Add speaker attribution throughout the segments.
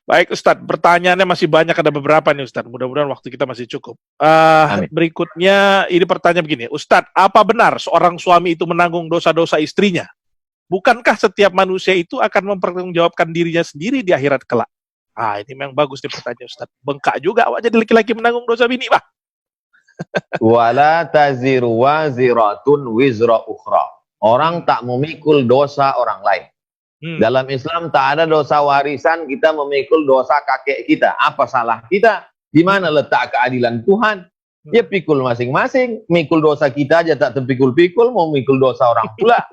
Speaker 1: Baik Ustadz, pertanyaannya masih banyak, ada beberapa nih Ustadz. Mudah-mudahan waktu kita masih cukup.
Speaker 2: Amin.
Speaker 1: Berikutnya, ini pertanyaan begini. Ustadz, apa benar seorang suami itu menanggung dosa-dosa istrinya? Bukankah setiap manusia itu akan mempertanggungjawabkan dirinya sendiri di akhirat kelak? Ini memang bagus nih pertanyaan Ustadz. Bengkak juga awak jadi laki-laki menanggung dosa bini, Pak.
Speaker 2: Wala taziru waziratun wizra ukhra. Orang tak memikul dosa orang lain. Dalam Islam tak ada dosa warisan kita memikul dosa kakek kita. Apa salah kita? Di mana letak keadilan Tuhan? Ya pikul masing-masing. Mikul dosa kita aja tak terpikul-pikul, mau mikul dosa orang pula.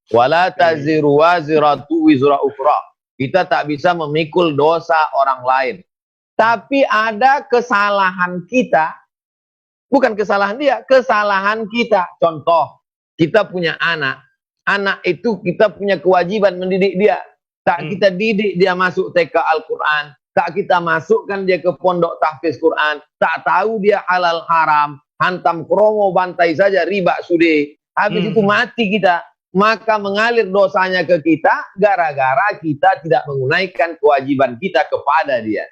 Speaker 2: Wala taziru waziratu wizra ukhra. Kita tak bisa memikul dosa orang lain. Tapi ada kesalahan kita. Bukan kesalahan dia, kesalahan kita. Contoh, kita punya anak. Anak itu kita punya kewajiban mendidik dia. Tak kita didik dia masuk TK Al-Quran. Tak kita masukkan dia ke pondok tahfiz Quran. Tak tahu dia halal haram. Hantam kromo bantai saja riba sude. Habis itu mati kita. Maka mengalir dosanya ke kita. Gara-gara kita tidak menunaikan kewajiban kita kepada dia.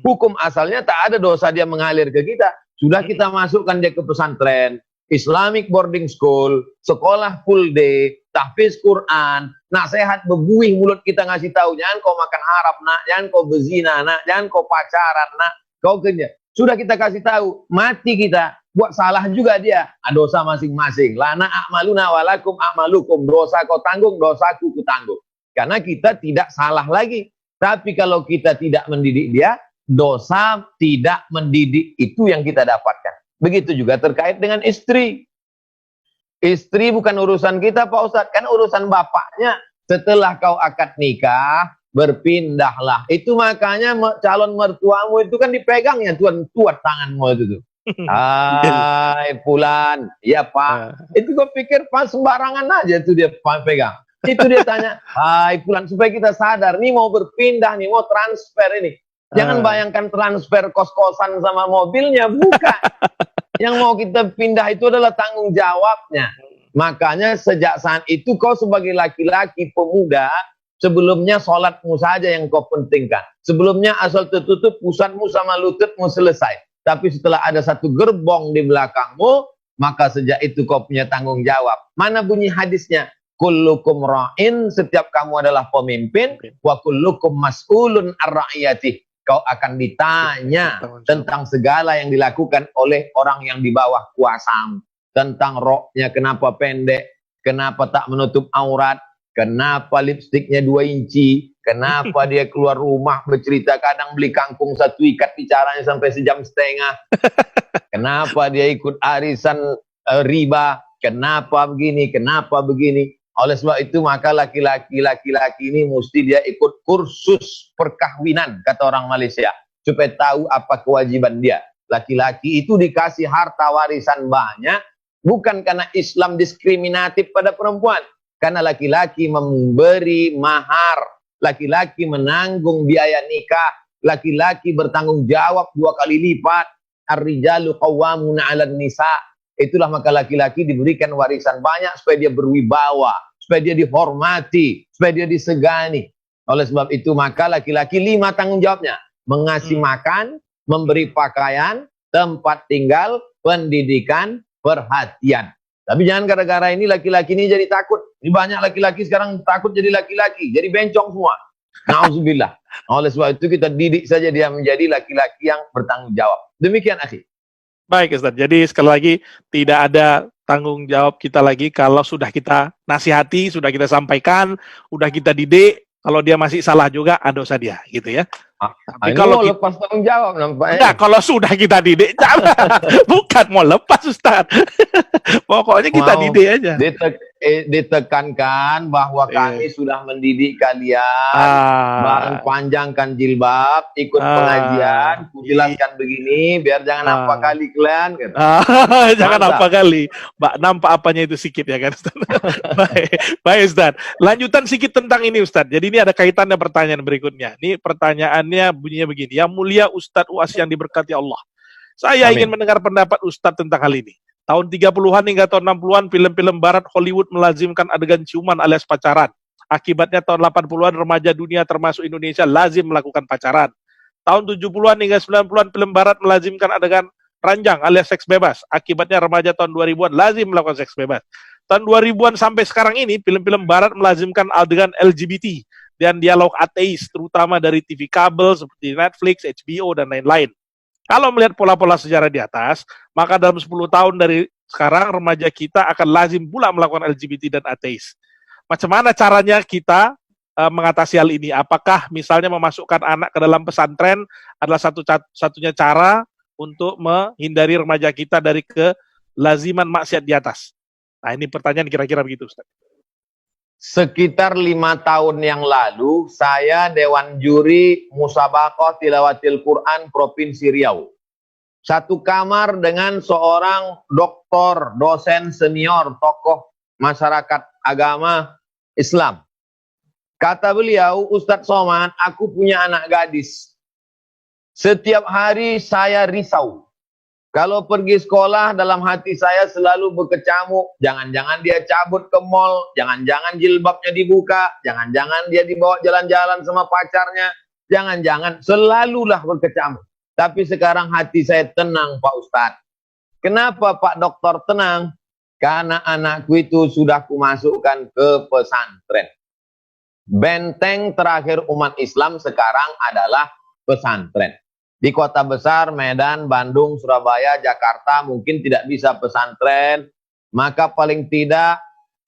Speaker 2: Hukum asalnya tak ada dosa dia mengalir ke kita. Sudah kita masukkan dia ke pesantren. Islamic boarding school, sekolah full day, tahfiz Quran, nasihat bebuih mulut kita ngasih tahu, jangan kau makan haram nak, jangan kau berzina nak, jangan kau pacaran nak, kau kerja. Sudah kita kasih tahu, mati kita, buat salah juga dia, dosa masing-masing. Lana a'maluna walakum a'malukum, dosa kau tanggung, dosaku ku tanggung. Karena kita tidak salah lagi. Tapi kalau kita tidak mendidik dia, dosa tidak mendidik itu yang kita dapatkan. Begitu juga terkait dengan istri. Istri bukan urusan kita Pak Ustadz, kan urusan bapaknya. Setelah kau akad nikah, berpindahlah. Itu makanya calon mertuamu itu kan dipegangnya tuan tanganmu itu tuh. Hai Fulan, ya Pak. Itu gue pikir Pak sembarangan aja tuh dia pegang. Itu dia tanya, hai Fulan, supaya kita sadar, nih mau berpindah nih, mau transfer ini. Jangan bayangkan transfer kos-kosan sama mobilnya, bukan. Yang mau kita pindah itu adalah tanggung jawabnya. Makanya sejak saat itu kau sebagai laki-laki pemuda, sebelumnya sholatmu saja yang kau pentingkan. Sebelumnya asal tertutup pusatmu sama lututmu selesai. Tapi setelah ada satu gerbong di belakangmu, maka sejak itu kau punya tanggung jawab. Mana bunyi hadisnya? Kullukum ra'in, setiap kamu adalah pemimpin, wa kullukum mas'ulun ar-ra'iyatih. Kau akan ditanya tentang segala yang dilakukan oleh orang yang di bawah kuasamu. Tentang roknya kenapa pendek, kenapa tak menutup aurat, kenapa lipstiknya 2 inci, kenapa dia keluar rumah bercerita kadang beli kangkung 1 ikat bicaranya sampai 1,5 jam. Kenapa dia ikut arisan riba, kenapa begini, kenapa begini. Oleh sebab itu maka laki-laki ini mesti dia ikut kursus perkahwinan kata orang Malaysia supaya tahu apa kewajiban dia. Laki-laki itu dikasih harta warisan banyak bukan karena Islam diskriminatif pada perempuan, karena laki-laki memberi mahar, laki-laki menanggung biaya nikah, laki-laki bertanggung jawab 2 kali lipat. Ar-rijalu qawwamuna 'alan nisa. Itulah maka laki-laki diberikan warisan banyak supaya dia berwibawa, supaya dia dihormati, supaya dia disegani. Oleh sebab itu maka laki-laki 5 tanggung jawabnya. Mengasih makan, memberi pakaian, tempat tinggal, pendidikan, perhatian. Tapi jangan gara-gara ini laki-laki ini jadi takut. Ini banyak laki-laki sekarang takut jadi laki-laki, jadi bencong semua. Nauzubillah. Oleh sebab itu kita didik saja dia menjadi laki-laki yang bertanggung jawab. Demikian akhi.
Speaker 1: Baik Ustaz, jadi sekali lagi tidak ada tanggung jawab kita lagi kalau sudah kita nasihati, sudah kita sampaikan, sudah kita didik, kalau dia masih salah juga, dosa dia, gitu ya. Tapi kalau
Speaker 2: mau lepas tanggung jawab nampaknya.
Speaker 1: Enggak, kalau sudah kita didik, jangan. Bukan mau lepas Ustaz. Pokoknya kita didik aja.
Speaker 2: Ditekankan bahwa kami sudah mendidik kalian, panjangkan jilbab, ikut pengajian, jelaskan begini, biar jangan apa kali kalian. Gitu.
Speaker 1: Jangan apa kali, Mbak, nampak apanya itu sikit ya kan Ustaz. Baik Ustaz, lanjutan sikit tentang ini Ustaz. Jadi ini ada kaitannya pertanyaan berikutnya. Ini pertanyaannya bunyinya begini, yang mulia Ustaz Uas yang diberkati Allah. Saya ingin mendengar pendapat Ustaz tentang hal ini. Tahun 30-an hingga tahun 60-an, film-film barat Hollywood melazimkan adegan ciuman alias pacaran. Akibatnya tahun 80-an remaja dunia termasuk Indonesia lazim melakukan pacaran. Tahun 70-an hingga 90-an film barat melazimkan adegan ranjang alias seks bebas. Akibatnya remaja tahun 2000-an lazim melakukan seks bebas. Tahun 2000-an sampai sekarang ini film-film barat melazimkan adegan LGBT dan dialog ateis terutama dari TV kabel seperti Netflix, HBO dan lain-lain. Kalau melihat pola-pola sejarah di atas, maka dalam 10 tahun dari sekarang remaja kita akan lazim pula melakukan LGBT dan ateis. Macam mana caranya kita mengatasi hal ini? Apakah misalnya memasukkan anak ke dalam pesantren adalah satunya cara untuk menghindari remaja kita dari kelaziman maksiat di atas? Nah, ini pertanyaan kira-kira begitu, Ustaz.
Speaker 2: Sekitar 5 tahun yang lalu, saya Dewan Juri Musabaqah Tilawatil Quran Provinsi Riau. Satu kamar dengan seorang doktor, dosen senior, tokoh masyarakat agama Islam. Kata beliau, Ustadz Somad, aku punya anak gadis. Setiap hari saya risau. Kalau pergi sekolah, dalam hati saya selalu berkecamuk. Jangan-jangan dia cabut ke mall, jangan-jangan jilbabnya dibuka, jangan-jangan dia dibawa jalan-jalan sama pacarnya, jangan-jangan, selalulah berkecamuk. Tapi sekarang hati saya tenang, Pak Ustadz. Kenapa Pak Dokter tenang? Karena anakku itu sudah kumasukkan ke pesantren. Benteng terakhir umat Islam sekarang adalah pesantren. Di kota besar, Medan, Bandung, Surabaya, Jakarta mungkin tidak bisa pesantren, maka paling tidak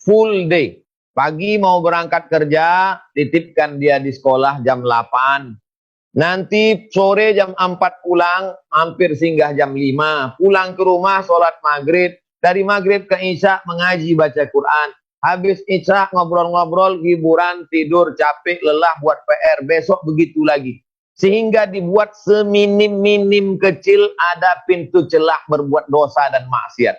Speaker 2: full day. Pagi mau berangkat kerja, titipkan dia di sekolah jam 8. Nanti sore jam 4 pulang, hampir singgah jam 5. Pulang ke rumah, sholat maghrib. Dari maghrib ke isya, mengaji baca Quran. Habis isya, ngobrol-ngobrol, hiburan, tidur, capek, lelah, buat PR. Besok begitu lagi. Sehingga dibuat seminim-minim kecil ada pintu celah berbuat dosa dan maksiat.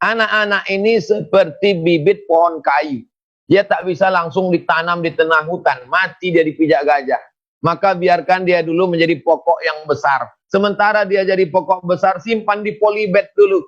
Speaker 2: Anak-anak ini seperti bibit pohon kayu. Dia tak bisa langsung ditanam di tengah hutan. Mati dia dipijak gajah. Maka biarkan dia dulu menjadi pokok yang besar. Sementara dia jadi pokok besar, simpan di polybag dulu.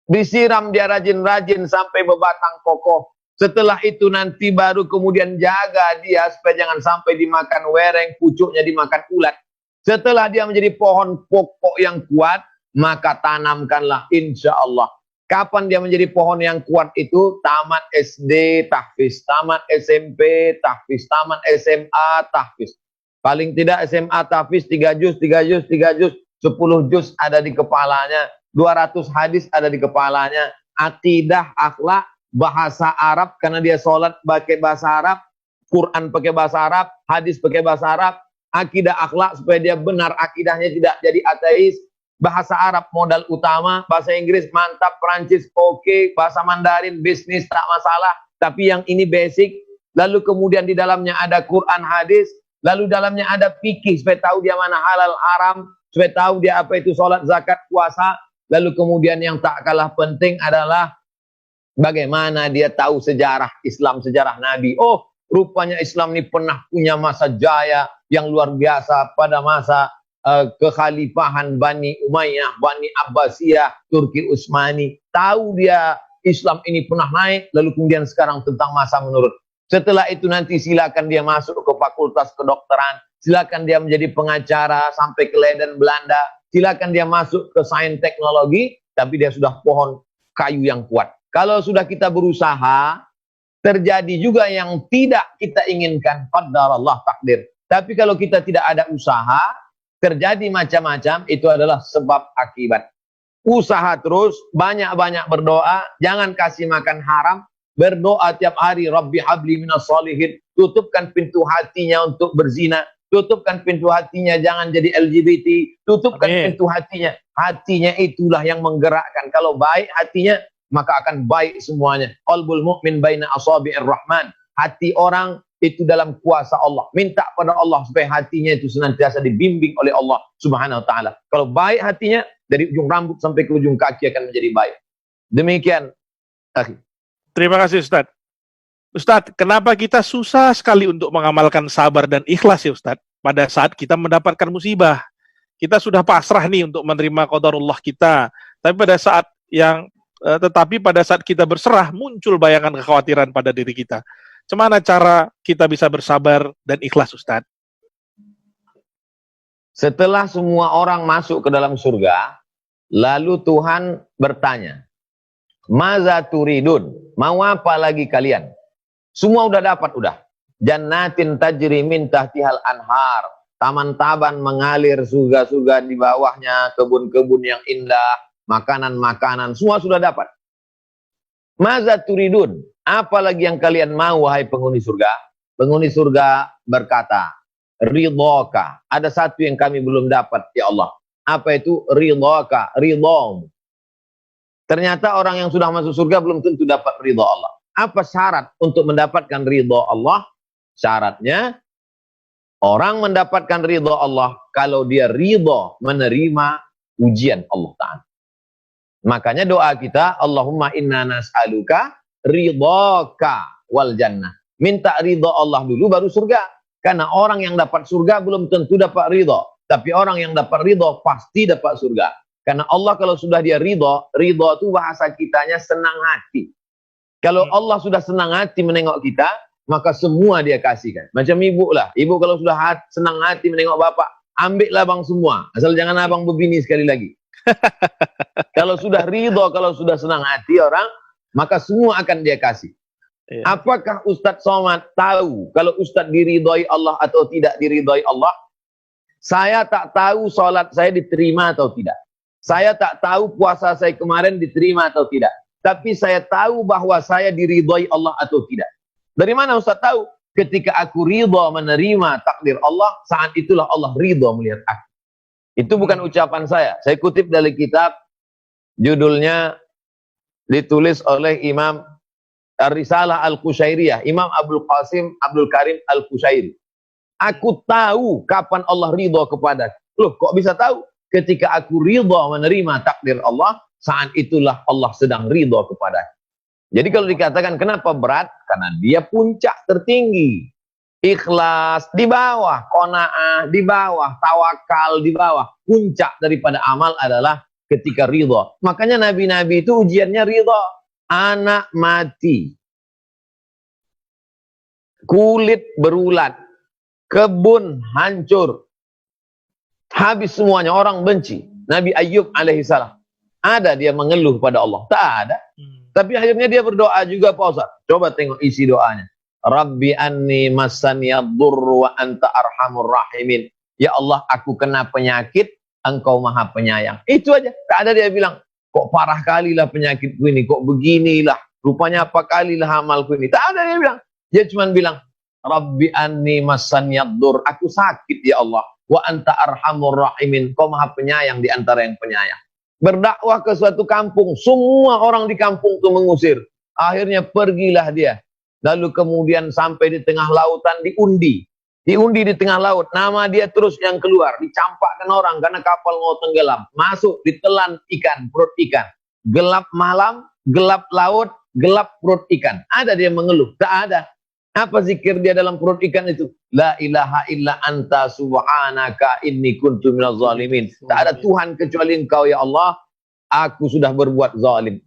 Speaker 2: Disiram dia rajin-rajin sampai berbatang kokoh. Setelah itu nanti baru kemudian jaga dia supaya jangan sampai dimakan wereng, pucuknya dimakan ulat. Setelah dia menjadi pohon pokok yang kuat, maka tanamkanlah insya Allah. Kapan dia menjadi pohon yang kuat itu? Tamat SD, tahfiz. Tamat SMP, tahfiz. Tamat SMA, tahfiz. Paling tidak SMA tahfiz 3 juz, 3 juz, 3 juz, 10 juz ada di kepalanya. 200 hadis ada di kepalanya. Akidah, akhlak, bahasa Arab karena dia sholat pakai bahasa Arab, Quran pakai bahasa Arab, hadis pakai bahasa Arab, akidah akhlak supaya dia benar akidahnya tidak jadi ateis, bahasa Arab modal utama, bahasa Inggris mantap, Perancis oke, bahasa Mandarin bisnis tak masalah, tapi yang ini basic, lalu kemudian di dalamnya ada Quran hadis, lalu dalamnya ada fikih supaya tahu dia mana halal haram, supaya tahu dia apa itu sholat zakat puasa, lalu kemudian yang tak kalah penting adalah bagaimana dia tahu sejarah Islam, sejarah Nabi. Oh, rupanya Islam ini pernah punya masa jaya yang luar biasa pada masa kekhalifahan Bani Umayyah, Bani Abbasiyah, Turki Utsmani. Tahu dia Islam ini pernah naik, lalu kemudian sekarang tentang masa menurun. Setelah itu nanti silakan dia masuk ke fakultas kedokteran, silakan dia menjadi pengacara sampai ke Leiden Belanda, silakan dia masuk ke sains teknologi, tapi dia sudah pohon kayu yang kuat. Kalau sudah kita berusaha, terjadi juga yang tidak kita inginkan. Qadarullah takdir. Tapi kalau kita tidak ada usaha, terjadi macam-macam, itu adalah sebab akibat. Usaha terus, banyak-banyak berdoa, jangan kasih makan haram, berdoa tiap hari, Rabbi habli minas solihin, tutupkan pintu hatinya untuk berzina, tutupkan pintu hatinya jangan jadi LGBT, tutupkan pintu hatinya. Hatinya itulah yang menggerakkan. Kalau baik hatinya, maka akan baik semuanya. Qalbul mu'min baina asabi'ir rahman. Hati orang itu dalam kuasa Allah. Minta pada Allah supaya hatinya itu senantiasa dibimbing oleh Allah Subhanahu wa taala. Kalau baik hatinya, dari ujung rambut sampai ke ujung kaki akan menjadi baik. Demikian, akhi.
Speaker 1: Terima kasih Ustadz. Ustadz, kenapa kita susah sekali untuk mengamalkan sabar dan ikhlas ya Ustadz? Pada saat kita mendapatkan musibah. Kita sudah pasrah nih untuk menerima qadarullah kita. Tapi pada saat kita berserah, muncul bayangan kekhawatiran pada diri kita. Cemana cara kita bisa bersabar dan ikhlas, Ustaz?
Speaker 2: Setelah semua orang masuk ke dalam surga, lalu Tuhan bertanya, Maza turidun, mau apa lagi kalian? Semua udah dapat, udah. Jannatin tajri min tahtihal anhar. Taman-taman mengalir, surga-surga di bawahnya, kebun-kebun yang indah, makanan-makanan, semua sudah dapat. Maza turidun, apa lagi yang kalian mau, wahai penghuni surga? Penghuni surga berkata, ridhoka. Ada satu yang kami belum dapat, ya Allah. Apa itu ridhoka? Ridhom. Ternyata orang yang sudah masuk surga belum tentu dapat ridho Allah. Apa syarat untuk mendapatkan ridho Allah? Syaratnya, orang mendapatkan ridho Allah kalau dia ridho menerima ujian Allah Ta'ala. Makanya doa kita, Allahumma inna nas'aluka ridhoka wal jannah. Minta ridho Allah dulu baru surga. Karena orang yang dapat surga belum tentu dapat ridho. Tapi orang yang dapat ridho pasti dapat surga. Karena Allah kalau sudah dia ridho itu bahasa kitanya senang hati. Kalau Allah sudah senang hati menengok kita, maka semua dia kasihkan. Macam ibu lah. Ibu kalau sudah senang hati menengok bapak, ambillah abang semua. Asal jangan abang berbini sekali lagi. Kalau sudah ridho, kalau sudah senang hati orang, maka semua akan dia kasih. Ya. Apakah Ustadz Somad tahu kalau Ustadz diridhoi Allah atau tidak diridhoi Allah? Saya tak tahu sholat saya diterima atau tidak. Saya tak tahu puasa saya kemarin diterima atau tidak. Tapi saya tahu bahwa saya diridhoi Allah atau tidak. Dari mana Ustaz tahu? Ketika aku ridho menerima takdir Allah, saat itulah Allah ridho melihat aku. Itu bukan ucapan saya. Saya kutip dari kitab, judulnya ditulis oleh Imam Ar-Risalah Al-Qushairiyah, Imam Abdul Qasim Abdul Karim Al-Qushairi. Aku tahu kapan Allah ridho kepada. Loh, kok bisa tahu? Ketika aku ridho menerima takdir Allah, saat itulah Allah sedang ridho kepada. Jadi kalau dikatakan kenapa berat? Karena dia puncak tertinggi. Ikhlas di bawah, qanaah di bawah, tawakal di bawah. Puncak daripada amal adalah ketika ridho. Makanya nabi-nabi itu ujiannya ridho. Anak mati, kulit berulat, kebun hancur, habis semuanya, orang benci. Nabi Ayub alaihissalam, ada dia mengeluh pada Allah? Tak ada. Tapi akhirnya dia berdoa juga, Pak Ustaz. Coba tengok isi doanya. Rabbi anni massaniyadurru wa anta arhamur rahimin. Ya Allah, aku kena penyakit, Engkau maha penyayang. Itu aja. Tak ada dia bilang, kok parah kali lah penyakitku ini, kok beginilah, rupanya apa kalilah amalku ini. Tak ada dia bilang. Dia cuma bilang, Rabbi anni massaniyadurru, aku sakit ya Allah. Wa anta arhamur rahimin, Kau maha penyayang di antara yang penyayang. Berdakwah ke suatu kampung, semua orang di kampung itu mengusir. Akhirnya pergilah dia. Lalu kemudian sampai di tengah lautan, diundi di tengah laut. Nama dia terus yang keluar, dicampakkan orang karena kapal mau tenggelam. Masuk, ditelan ikan, perut ikan. Gelap malam, gelap laut, gelap perut ikan. Ada dia mengeluh? Tak ada. Apa zikir dia dalam perut ikan itu? La ilaha illa anta subhanaka inni kuntu minaz zalimin. Tak ada Tuhan kecuali Engkau ya Allah. Aku sudah berbuat zalim.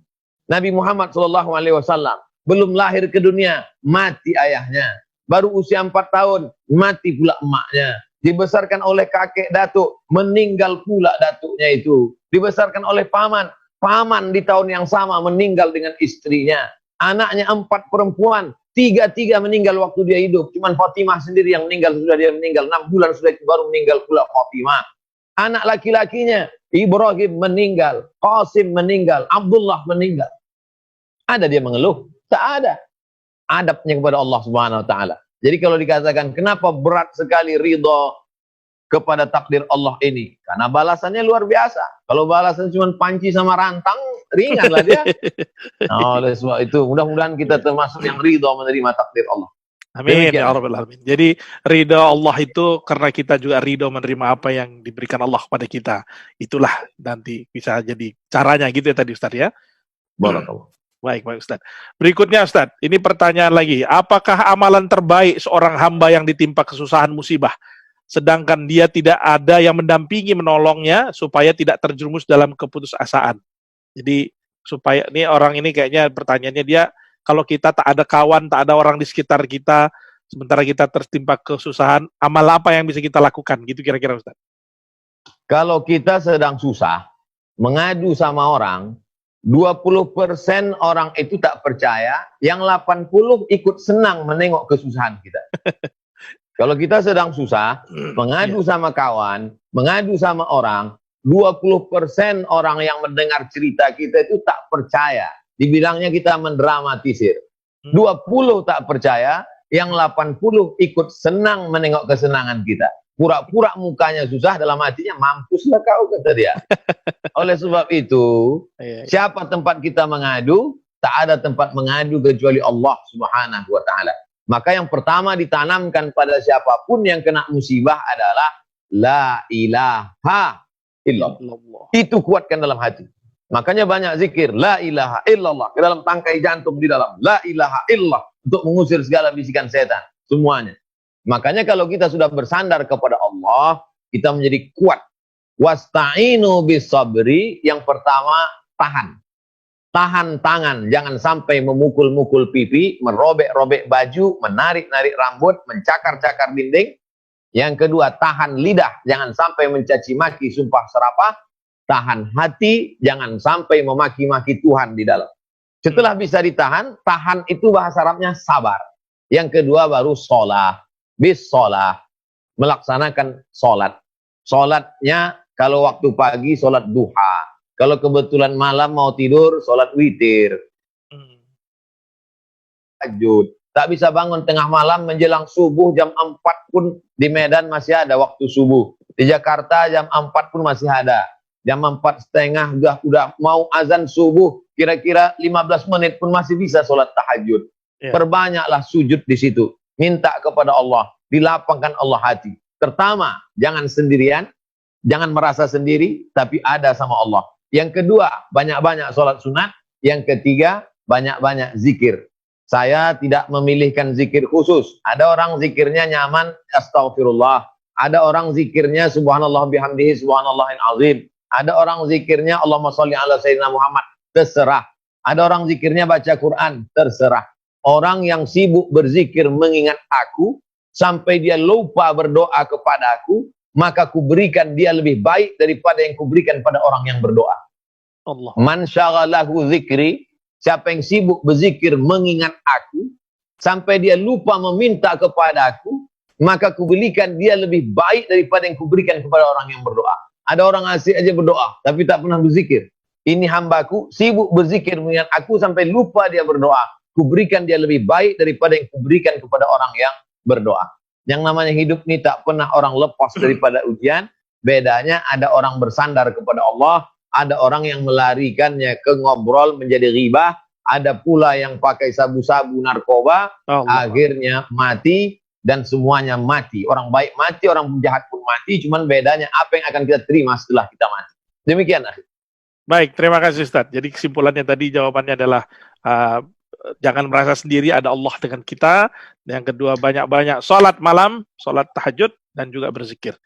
Speaker 2: Nabi Muhammad SAW belum lahir ke dunia, mati ayahnya. Baru usia 4 tahun, mati pula emaknya. Dibesarkan oleh kakek datuk, meninggal pula datuknya itu. Dibesarkan oleh paman, paman di tahun yang sama meninggal dengan istrinya. Anaknya 4 perempuan, 3 meninggal waktu dia hidup. Cuman Fatimah sendiri yang meninggal, sudah dia meninggal 6 bulan sudah itu baru meninggal pula Fatimah. Anak laki-lakinya Ibrahim meninggal, Qasim meninggal, Abdullah meninggal. Ada dia mengeluh? Tak ada. Adabnya kepada Allah Subhanahu wa taala. Jadi kalau dikatakan kenapa berat sekali ridho kepada takdir Allah ini? Karena balasannya luar biasa. Kalau balasan cuma panci sama rantang, ringanlah dia. Nah, oleh sebab itu mudah-mudahan kita termasuk yang ridho menerima takdir Allah.
Speaker 1: Amin ya rabbal alamin. Jadi ridho Allah itu karena kita juga ridho menerima apa yang diberikan Allah kepada kita. Itulah nanti bisa jadi caranya gitu ya tadi Ustaz ya.
Speaker 2: Barakallah.
Speaker 1: Baik Ustaz. Berikutnya Ustaz, ini pertanyaan lagi. Apakah amalan terbaik seorang hamba yang ditimpa kesusahan musibah, sedangkan dia tidak ada yang mendampingi menolongnya supaya tidak terjerumus dalam keputusasaan? Jadi supaya ini orang ini kayaknya pertanyaannya dia kalau kita tak ada kawan, tak ada orang di sekitar kita, sementara kita tertimpa kesusahan, amal apa yang bisa kita lakukan? Gitu kira-kira Ustaz.
Speaker 2: Kalau kita sedang susah, mengadu sama orang, 20% orang itu tak percaya, yang 80 ikut senang menengok kesusahan kita. Kalau kita sedang susah, mengadu sama kawan, mengadu sama orang, 20% orang yang mendengar cerita kita itu tak percaya. Dibilangnya kita mendramatisir. 20 tak percaya, yang 80 ikut senang menengok kesenangan kita. Pura-pura mukanya susah, dalam hatinya mampuslah kau, kata dia. Oleh sebab itu, siapa tempat kita mengadu? Tak ada tempat mengadu kecuali Allah Subhanahu wa ta'ala. Maka yang pertama ditanamkan pada siapapun yang kena musibah adalah la ilaha illallah. Itu kuatkan dalam hati. Makanya banyak zikir la ilaha illallah ke dalam tangkai jantung di dalam la ilaha illallah untuk mengusir segala bisikan setan semuanya. Makanya kalau kita sudah bersandar kepada Allah, kita menjadi kuat. Wasta'inu bis sabri, yang pertama tahan. Tahan tangan, jangan sampai memukul-mukul pipi, merobek-robek baju, menarik-narik rambut, mencakar-cakar dinding. Yang kedua, tahan lidah, jangan sampai mencaci maki, sumpah serapah. Tahan hati, jangan sampai memaki-maki Tuhan di dalam. Setelah bisa ditahan, tahan itu bahasa Arabnya sabar. Yang kedua baru sholah. Bis sholah, melaksanakan sholat. Sholatnya kalau waktu pagi, sholat duha. Kalau kebetulan malam mau tidur, sholat witir. Tahajud. Tak bisa bangun tengah malam menjelang subuh, jam 4 pun di Medan masih ada waktu subuh. Di Jakarta jam 4 pun masih ada. Jam 4:30 udah mau azan subuh, kira-kira 15 menit pun masih bisa sholat tahajud. Perbanyaklah sujud di situ. Minta kepada Allah, dilapangkan Allah hati. Pertama, jangan sendirian, jangan merasa sendiri, tapi ada sama Allah. Yang kedua, banyak-banyak sholat sunat. Yang ketiga, banyak-banyak zikir. Saya tidak memilihkan zikir khusus. Ada orang zikirnya nyaman, astaghfirullah. Ada orang zikirnya subhanallah bihamdihi, subhanallahil azim. Ada orang zikirnya Allahumma sholli ala sayyidina Muhammad. Terserah. Ada orang zikirnya baca Quran. Terserah. Orang yang sibuk berzikir mengingat aku, sampai dia lupa berdoa kepada aku, maka kuberikan dia lebih baik daripada yang kuberikan pada orang yang berdoa. Allah. Man syaghalahu zikri, siapa yang sibuk berzikir mengingat aku, sampai dia lupa meminta kepada aku, maka kuberikan dia lebih baik daripada yang kuberikan kepada orang yang berdoa. Ada orang asik aja berdoa, tapi tak pernah berzikir. Ini hambaku, sibuk berzikir mengingat aku, sampai lupa dia berdoa. Kuberikan dia lebih baik daripada yang kuberikan kepada orang yang berdoa. Yang namanya hidup ini tak pernah orang lepas daripada ujian. Bedanya ada orang bersandar kepada Allah, ada orang yang melarikannya ke ngobrol menjadi ghibah, ada pula yang pakai sabu-sabu narkoba, akhirnya mati dan semuanya mati. Orang baik mati, orang jahat pun mati, cuman bedanya apa yang akan kita terima setelah kita mati. Demikian.
Speaker 1: Baik, terima kasih Ustaz. Jadi kesimpulannya tadi jawabannya adalah jangan merasa sendiri, ada Allah dengan kita. Yang kedua, banyak-banyak sholat malam, sholat tahajud, dan juga berzikir.